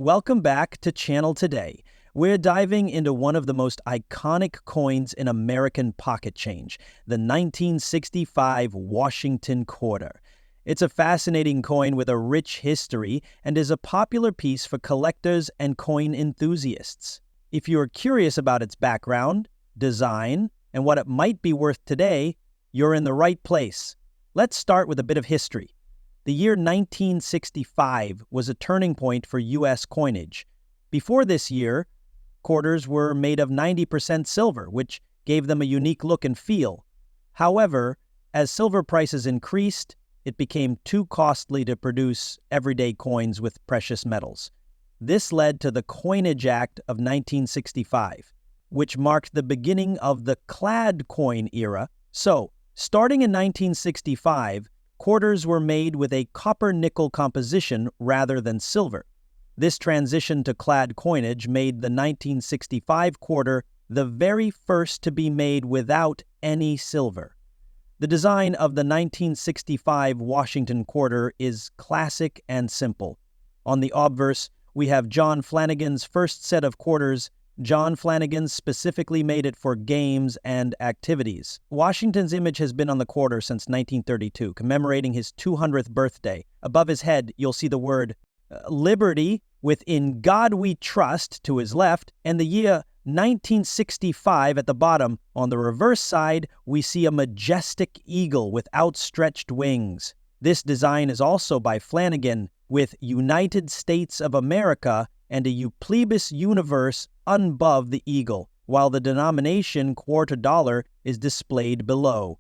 Welcome back to Channel Today. We're diving into one of the most iconic coins in American pocket change, the 1965 Washington Quarter. It's a fascinating coin with a rich history and is a popular piece for collectors and coin enthusiasts. If you're curious about its background, design, and what it might be worth today, you're in the right place. Let's start with a bit of history. The year 1965 was a turning point for U.S. coinage. Before this year, quarters were made of 90% silver, which gave them a unique look and feel. However, as silver prices increased, it became too costly to produce everyday coins with precious metals. This led to the Coinage Act of 1965, which marked the beginning of the clad coin era. So, starting in 1965, quarters were made with a copper-nickel composition rather than silver. This transition to clad coinage made the 1965 quarter the very first to be made without any silver. The design of the 1965 Washington Quarter is classic and simple. On the obverse, we have John Flanagan's first set of quarters. John Flanagan specifically made it for games and activities. Washington's image has been on the quarter since 1932, commemorating his 200th birthday. Above his head, you'll see the word Liberty with "In God We Trust" to his left, and the year 1965 at the bottom. On the reverse side, we see a majestic eagle with outstretched wings. This design is also by Flanagan, with United States of America and a Euplebis universe above the eagle, while the denomination quarter dollar is displayed below.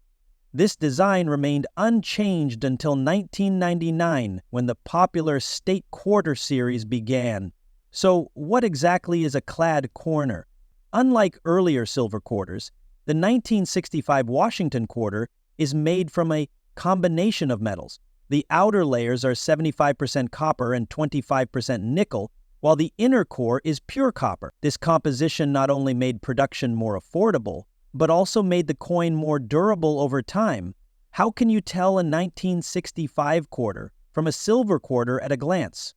This design remained unchanged until 1999, when the popular State Quarter series began. So, what exactly is a clad corner? Unlike earlier silver quarters, the 1965 Washington Quarter is made from a combination of metals. The outer layers are 75% copper and 25% nickel, while the inner core is pure copper. This composition not only made production more affordable, but also made the coin more durable over time. How can you tell a 1965 quarter from a silver quarter at a glance?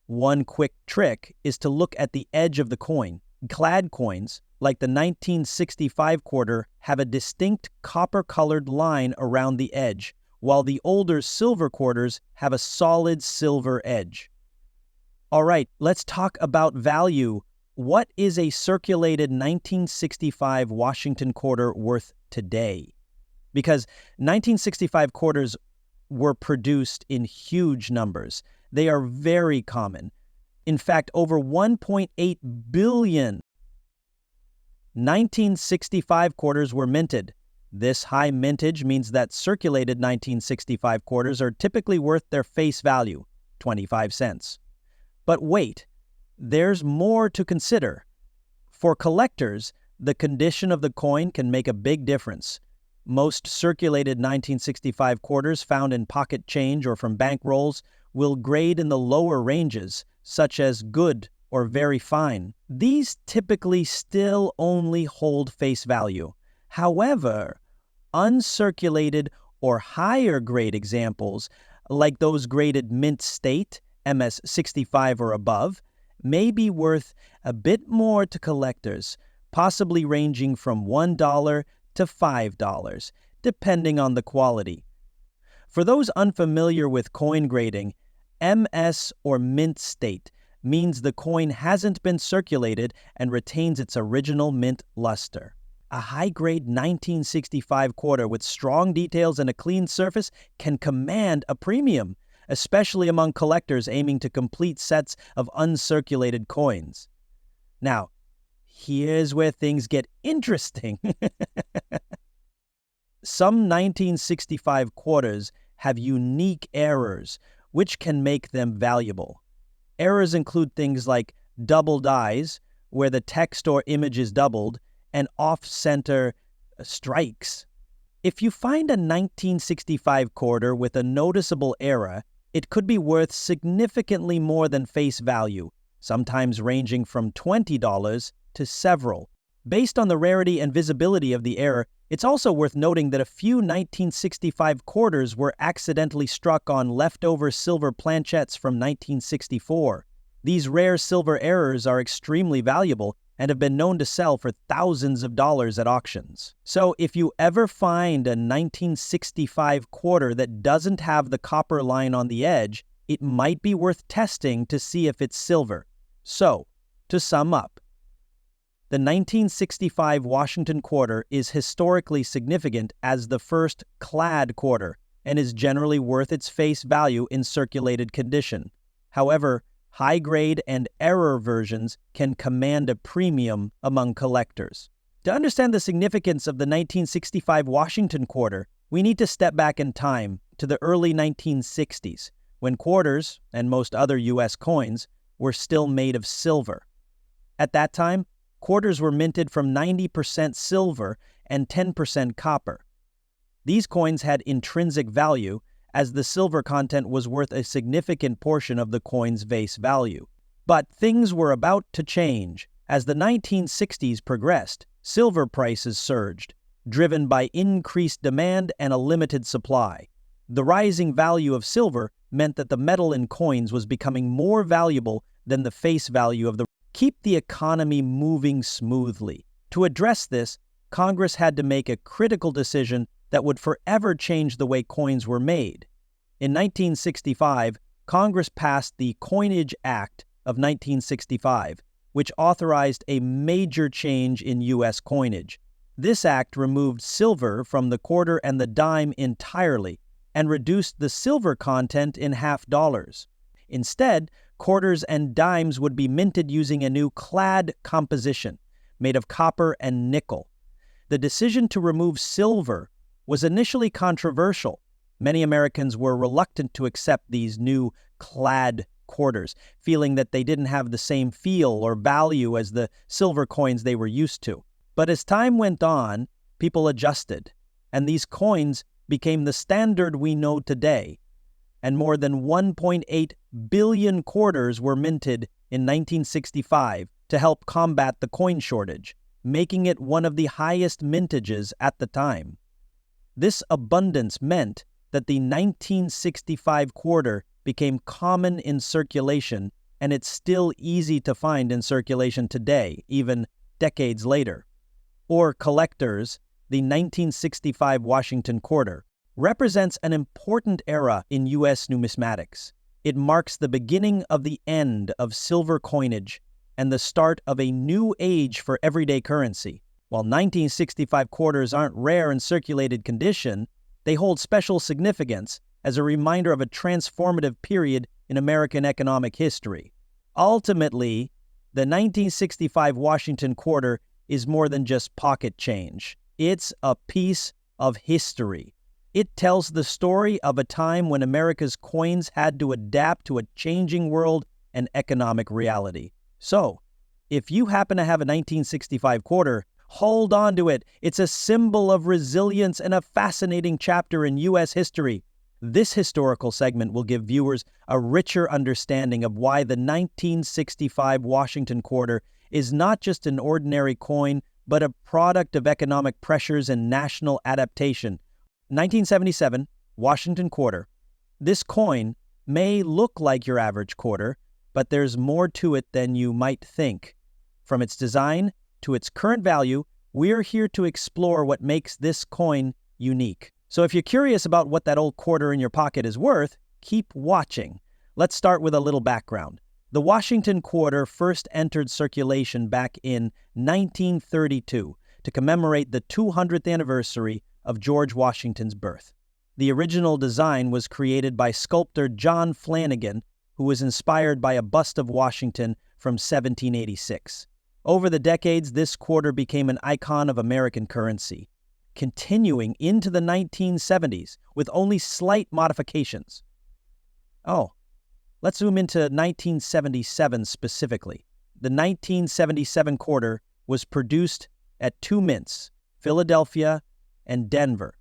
One quick trick is to look at the edge of the coin. Clad coins, like the 1965 quarter, have a distinct copper-colored line around the edge, while the older silver quarters have a solid silver edge. All right, let's talk about value. What is a circulated 1965 Washington quarter worth today? Because 1965 quarters were produced in huge numbers. They are very common. In fact, over 1.8 billion 1965 quarters were minted. This high mintage means that circulated 1965 quarters are typically worth their face value, 25 cents. But wait, there's more to consider. For collectors, the condition of the coin can make a big difference. Most circulated 1965 quarters found in pocket change or from bank rolls will grade in the lower ranges, such as good or very fine. These typically still only hold face value. However, uncirculated or higher grade examples, like those graded mint state, MS65 or above, may be worth a bit more to collectors, possibly ranging from $1 to $5, depending on the quality. For those unfamiliar with coin grading, MS or mint state means the coin hasn't been circulated and retains its original mint luster. A high-grade 1965 quarter with strong details and a clean surface can command a premium, especially among collectors aiming to complete sets of uncirculated coins. Now, here's where things get interesting. Some 1965 quarters have unique errors, which can make them valuable. Errors include things like double dies, where the text or image is doubled, and off-center strikes. If you find a 1965 quarter with a noticeable error, it could be worth significantly more than face value, sometimes ranging from $20 to several. Based on the rarity and visibility of the error, it's also worth noting that a few 1965 quarters were accidentally struck on leftover silver planchettes from 1964. These rare silver errors are extremely valuable and have been known to sell for thousands of dollars at auctions. So if you ever find a 1965 quarter that doesn't have the copper line on the edge, it might be worth testing to see if it's silver. So, to sum up, the 1965 Washington quarter is historically significant as the first clad quarter and is generally worth its face value in circulated condition. However, high-grade and error versions can command a premium among collectors. To understand the significance of the 1965 Washington quarter, we need to step back in time to the early 1960s, when quarters, and most other U.S. coins, were still made of silver. At that time, quarters were minted from 90% silver and 10% copper. These coins had intrinsic value, as the silver content was worth a significant portion of the coin's face value. But things were about to change. As the 1960s progressed, silver prices surged, driven by increased demand and a limited supply. The rising value of silver meant that the metal in coins was becoming more valuable than the face value of the keep the economy moving smoothly. To address this, Congress had to make a critical decision that would forever change the way coins were made. In 1965, Congress passed the Coinage Act of 1965, which authorized a major change in U.S. coinage. This act removed silver from the quarter and the dime entirely and reduced the silver content in half dollars. Instead, quarters and dimes would be minted using a new clad composition made of copper and nickel. The decision to remove silver was initially controversial. Many Americans were reluctant to accept these new clad quarters, feeling that they didn't have the same feel or value as the silver coins they were used to. But as time went on, people adjusted, and these coins became the standard we know today. And more than 1.8 billion quarters were minted in 1965 to help combat the coin shortage, making it one of the highest mintages at the time. This abundance meant that the 1965 quarter became common in circulation, and it's still easy to find in circulation today, even decades later. For collectors, the 1965 Washington quarter represents an important era in U.S. numismatics. It marks the beginning of the end of silver coinage and the start of a new age for everyday currency. While 1965 quarters aren't rare in circulated condition, they hold special significance as a reminder of a transformative period in American economic history. Ultimately, the 1965 Washington quarter is more than just pocket change. It's a piece of history. It tells the story of a time when America's coins had to adapt to a changing world and economic reality. So, if you happen to have a 1965 quarter, hold on to it. It's a symbol of resilience and a fascinating chapter in U.S. history. This historical segment will give viewers a richer understanding of why the 1965 Washington quarter is not just an ordinary coin, but a product of economic pressures and national adaptation. 1977, Washington quarter. This coin may look like your average quarter, but there's more to it than you might think. From its design to its current value, we're here to explore what makes this coin unique. So if you're curious about what that old quarter in your pocket is worth, keep watching. Let's start with a little background. The Washington quarter first entered circulation back in 1932 to commemorate the 200th anniversary of George Washington's birth. The original design was created by sculptor John Flanagan, who was inspired by a bust of Washington from 1786. Over the decades, this quarter became an icon of American currency, continuing into the 1970s with only slight modifications. Let's zoom into 1977 specifically. The 1977 quarter was produced at two mints, Philadelphia and Denver.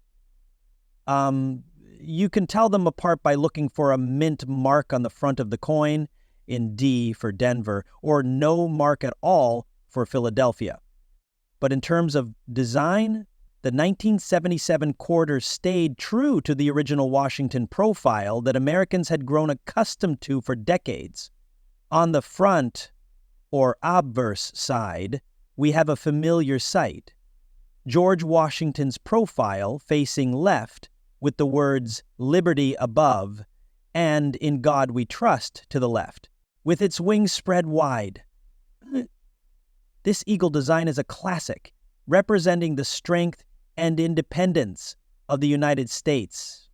You can tell them apart by looking for a mint mark on the front of the coin, in D for Denver, or no mark at all for Philadelphia. But in terms of design, the 1977 quarter stayed true to the original Washington profile that Americans had grown accustomed to for decades. On the front, or obverse side, we have a familiar sight. George Washington's profile facing left with the words "Liberty" above and "In God We Trust" to the left, with its wings spread wide. This eagle design is a classic, representing the strength and independence of the United States.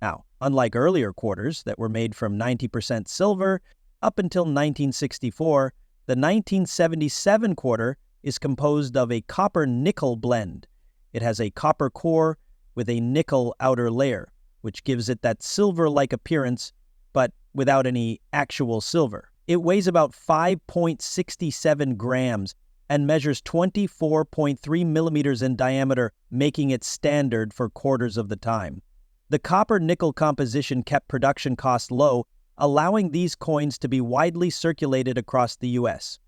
Now, unlike earlier quarters that were made from 90% silver up until 1964, the 1977 quarter is composed of a copper-nickel blend. It has a copper core with a nickel outer layer, which gives it that silver-like appearance, but without any actual silver. It weighs about 5.67 grams and measures 24.3 millimeters in diameter, making it standard for quarters of the time. The copper-nickel composition kept production costs low, allowing these coins to be widely circulated across the U.S.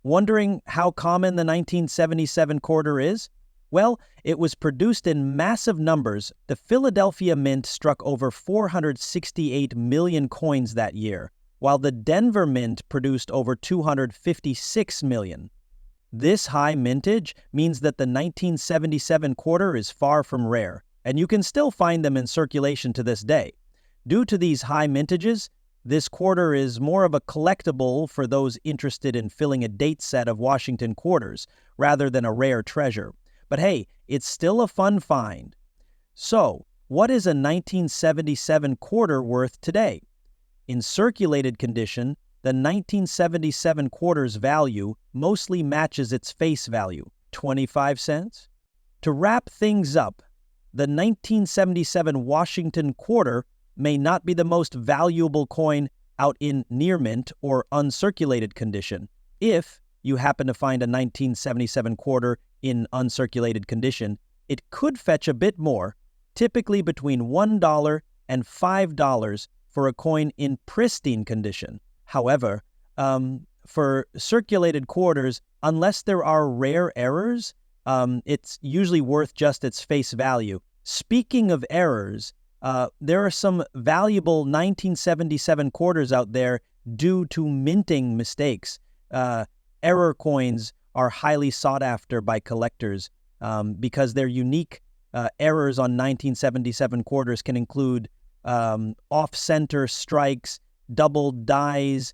Wondering how common the 1977 quarter is? Well, it was produced in massive numbers. The Philadelphia Mint struck over 468 million coins that year, while the Denver Mint produced over 256 million. This high mintage means that the 1977 quarter is far from rare, and you can still find them in circulation to this day. Due to these high mintages, this quarter is more of a collectible for those interested in filling a date set of Washington quarters, rather than a rare treasure. But hey, it's still a fun find. So, what is a 1977 quarter worth today? In circulated condition, the 1977 quarter's value mostly matches its face value, 25 cents. To wrap things up, the 1977 Washington quarter may not be the most valuable coin out in near mint or uncirculated condition. If you happen to find a 1977 quarter in uncirculated condition, it could fetch a bit more, typically between $1 and $5 for a coin in pristine condition. However, for circulated quarters, unless there are rare errors, it's usually worth just its face value. Speaking of errors, there are some valuable 1977 quarters out there due to minting mistakes. Error coins are highly sought after by collectors because their unique errors on 1977 quarters can include off-center strikes, double dies,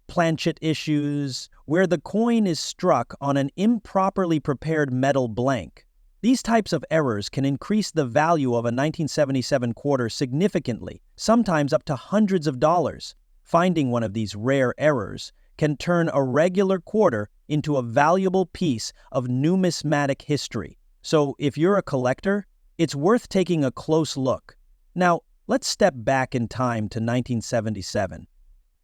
planchet issues, where the coin is struck on an improperly prepared metal blank. These types of errors can increase the value of a 1977 quarter significantly, sometimes up to hundreds of dollars. Finding one of these rare errors can turn a regular quarter into a valuable piece of numismatic history. So if you're a collector, it's worth taking a close look. Now, let's step back in time to 1977.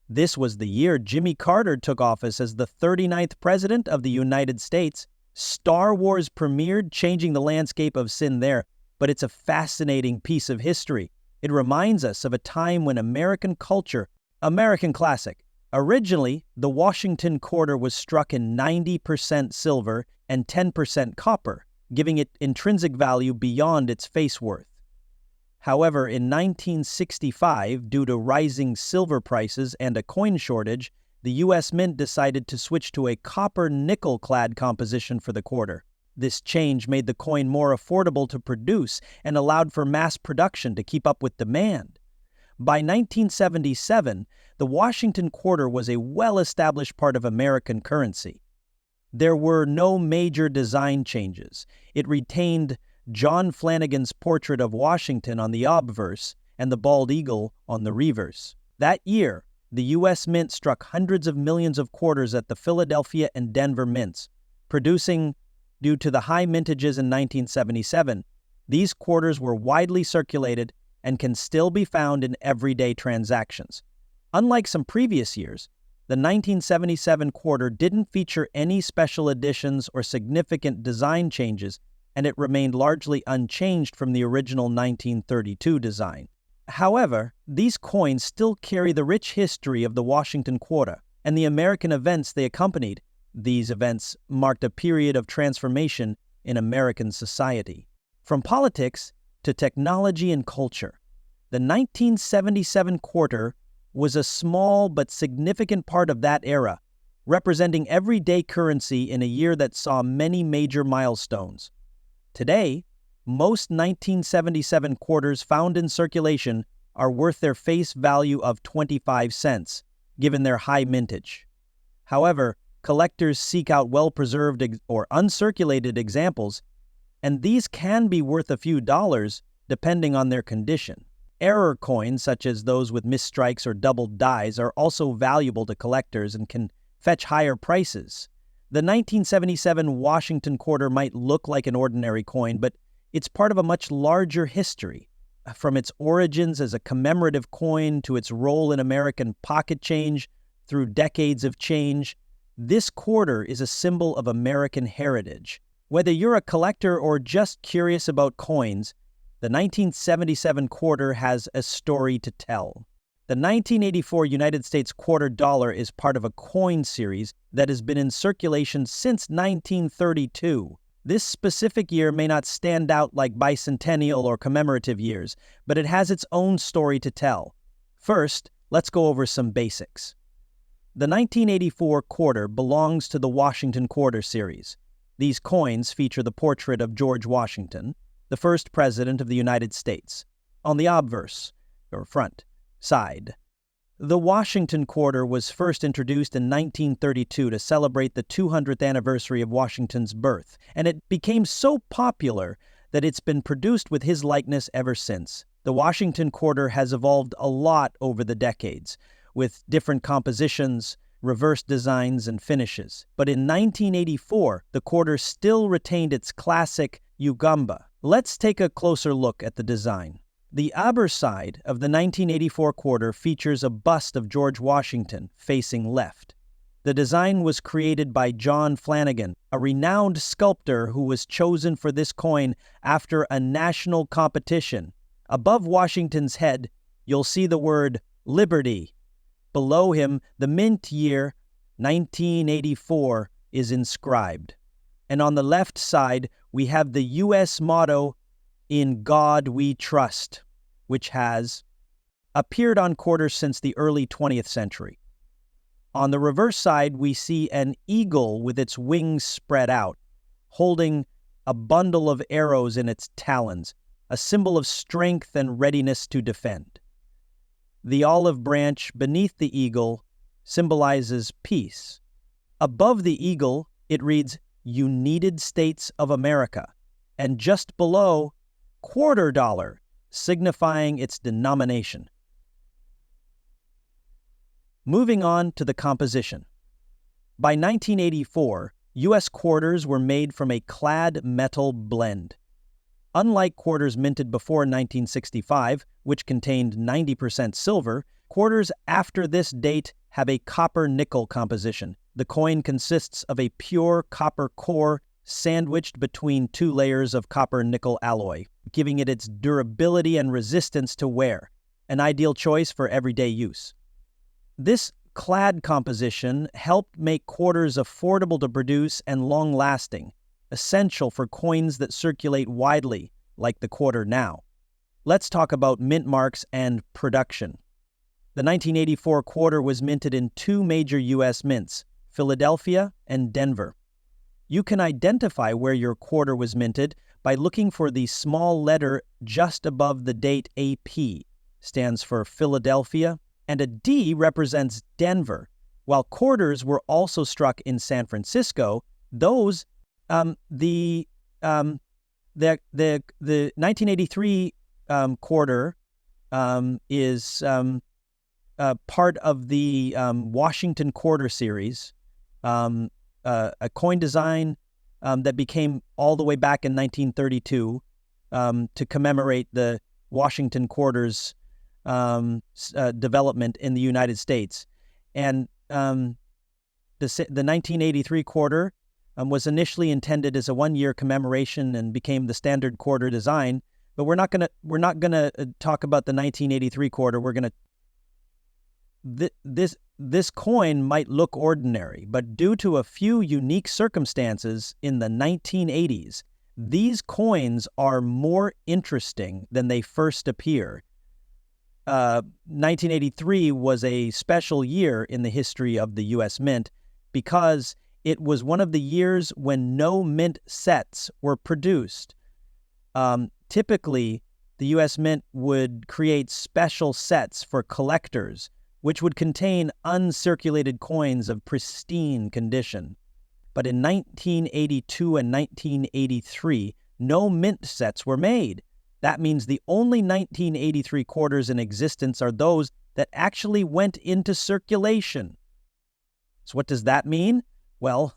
This was the year Jimmy Carter took office as the 39th President of the United States. Star Wars premiered, changing the landscape of sin there, but it's a fascinating piece of history. It reminds us of a time when American culture, American classic. Originally, the Washington quarter was struck in 90% silver and 10% copper, giving it intrinsic value beyond its face worth. However, in 1965, due to rising silver prices and a coin shortage, the U.S. Mint decided to switch to a copper-nickel-clad composition for the quarter. This change made the coin more affordable to produce and allowed for mass production to keep up with demand. By 1977, the Washington quarter was a well-established part of American currency. There were no major design changes. It retained John Flanagan's portrait of Washington on the obverse and the bald eagle on the reverse. That year, the U.S. Mint struck hundreds of millions of quarters at the Philadelphia and Denver mints, producing, due to the high mintages in 1977, these quarters were widely circulated and can still be found in everyday transactions. Unlike some previous years, the 1977 quarter didn't feature any special editions or significant design changes, and it remained largely unchanged from the original 1932 design. However, these coins still carry the rich history of the Washington quarter and the American events they accompanied. These events marked a period of transformation in American society. From politics to technology and culture, the 1977 quarter was a small but significant part of that era, representing everyday currency in a year that saw many major milestones. Today, most 1977 quarters found in circulation are worth their face value of 25 cents, given their high mintage. However, collectors seek out well-preserved or uncirculated examples, and these can be worth a few dollars depending on their condition. Error coins, such as those with misstrikes or doubled dies, are also valuable to collectors and can fetch higher prices. The 1977 Washington quarter might look like an ordinary coin, but it's part of a much larger history. From its origins as a commemorative coin to its role in American pocket change through decades of change, this quarter is a symbol of American heritage. Whether you're a collector or just curious about coins, the 1977 quarter has a story to tell. The 1984 United States quarter dollar is part of a coin series that has been in circulation since 1932. This specific year may not stand out like bicentennial or commemorative years, but it has its own story to tell. First, let's go over some basics. The 1984 quarter belongs to the Washington Quarter series. These coins feature the portrait of George Washington, the first president of the United States, on the obverse, or front, side. The Washington quarter was first introduced in 1932 to celebrate the 200th anniversary of Washington's birth, and it became so popular that it's been produced with his likeness ever since. The Washington quarter has evolved a lot over the decades, with different compositions, reverse designs, and finishes. But in 1984, the quarter still retained its classic Ugamba. Let's take a closer look at the design. The obverse side of the 1984 quarter features a bust of George Washington facing left. The design was created by John Flanagan, a renowned sculptor who was chosen for this coin after a national competition. Above Washington's head, you'll see the word Liberty. Below him, the mint year, 1984, is inscribed. And on the left side, we have the U.S. motto, "In God We Trust," which has appeared on quarters since the early 20th century. On the reverse side, we see an eagle with its wings spread out, holding a bundle of arrows in its talons, a symbol of strength and readiness to defend. The olive branch beneath the eagle symbolizes peace. Above the eagle, it reads, United States of America, and just below, quarter dollar, signifying its denomination. Moving on to the composition. By 1984, U.S. quarters were made from a clad metal blend. Unlike quarters minted before 1965, which contained 90% silver, quarters after this date have a copper-nickel composition. The coin consists of a pure copper core sandwiched between two layers of copper-nickel alloy, giving it its durability and resistance to wear, an ideal choice for everyday use. This clad composition helped make quarters affordable to produce and long-lasting, essential for coins that circulate widely, like the quarter now. Let's talk about mint marks and production. The 1984 quarter was minted in two major U.S. mints, Philadelphia and Denver. You can identify where your quarter was minted by looking for the small letter just above the date AP, stands for Philadelphia, and a D represents Denver. While quarters were also struck in San Francisco, those the 1983 quarter is part of the Washington Quarter series, a coin design that became all the way back in 1932 to commemorate the Washington Quarter's development in the United States. And the 1983 quarter was initially intended as a one-year commemoration and became the standard quarter design. But we're not gonna talk about the 1983 quarter. We're gonna this coin might look ordinary, but due to a few unique circumstances in the 1980s, these coins are more interesting than they first appear. 1983 was a special year in the history of the U.S. Mint because it was one of the years when no mint sets were produced. Typically, the U.S. Mint would create special sets for collectors, which would contain uncirculated coins of pristine condition. But in 1982 and 1983, no mint sets were made. That means the only 1983 quarters in existence are those that actually went into circulation. So what does that mean? Well,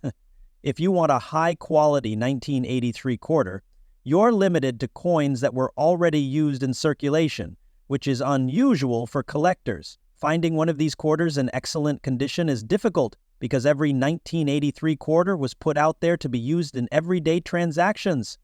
if you want a high-quality 1983 quarter, you're limited to coins that were already used in circulation, which is unusual for collectors. Finding one of these quarters in excellent condition is difficult because every 1983 quarter was put out there to be used in everyday transactions.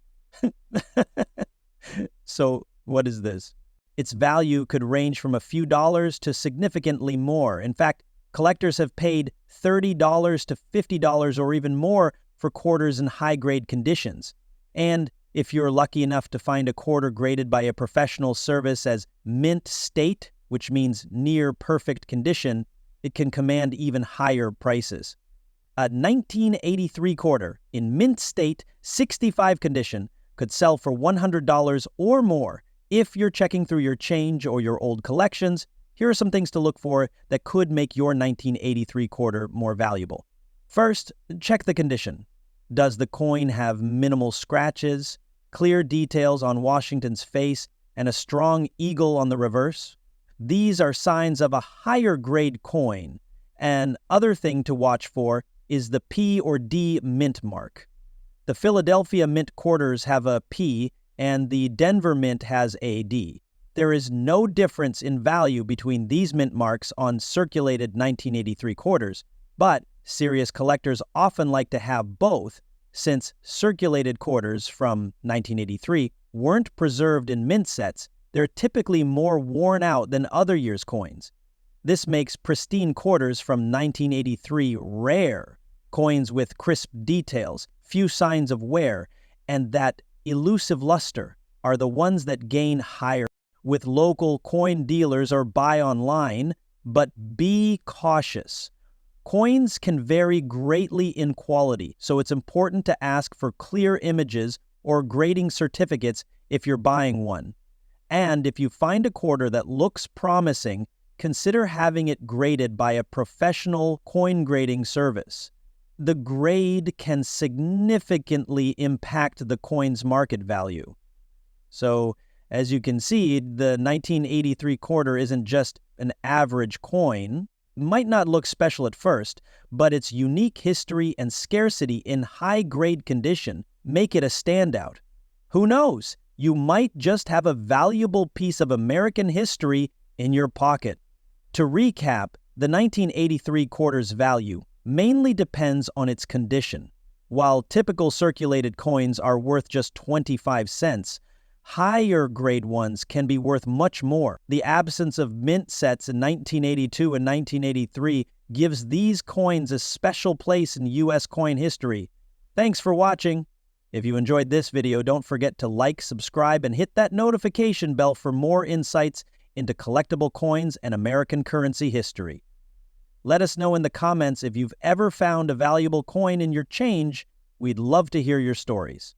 So, what is this? Its value could range from a few dollars to significantly more. In fact, collectors have paid $30 to $50 or even more for quarters in high-grade conditions. And if you're lucky enough to find a quarter graded by a professional service as mint state, which means near perfect condition, it can command even higher prices. A 1983 quarter in mint state, 65 condition, could sell for $100 or more. If you're checking through your change or your old collections, here are some things to look for that could make your 1983 quarter more valuable. First, check the condition. Does the coin have minimal scratches, clear details on Washington's face, and a strong eagle on the reverse? These are signs of a higher grade coin. And other thing to watch for is the P or D mint mark. The Philadelphia Mint quarters have a P and the Denver Mint has a D. There is no difference in value between these mint marks on circulated 1983 quarters, but serious collectors often like to have both, since circulated quarters from 1983 weren't preserved in mint sets. They're typically more worn out than other years' coins. This makes pristine quarters from 1983 rare. Coins with crisp details, few signs of wear, and that elusive luster are the ones that gain higher with local coin dealers or buy online, but be cautious. Coins can vary greatly in quality, so it's important to ask for clear images or grading certificates if you're buying one. And if you find a quarter that looks promising, consider having it graded by a professional coin grading service. The grade can significantly impact the coin's market value. So, as you can see, the 1983 quarter isn't just an average coin. It might not look special at first, but its unique history and scarcity in high-grade condition make it a standout. Who knows? You might just have a valuable piece of American history in your pocket. To recap, the 1983 quarter's value mainly depends on its condition. While typical circulated coins are worth just 25 cents, higher grade ones can be worth much more. The absence of mint sets in 1982 and 1983 gives these coins a special place in U.S. coin history. Thanks for watching. If you enjoyed this video, don't forget to like, subscribe, and hit that notification bell for more insights into collectible coins and American currency history. Let us know in the comments if you've ever found a valuable coin in your change. We'd love to hear your stories.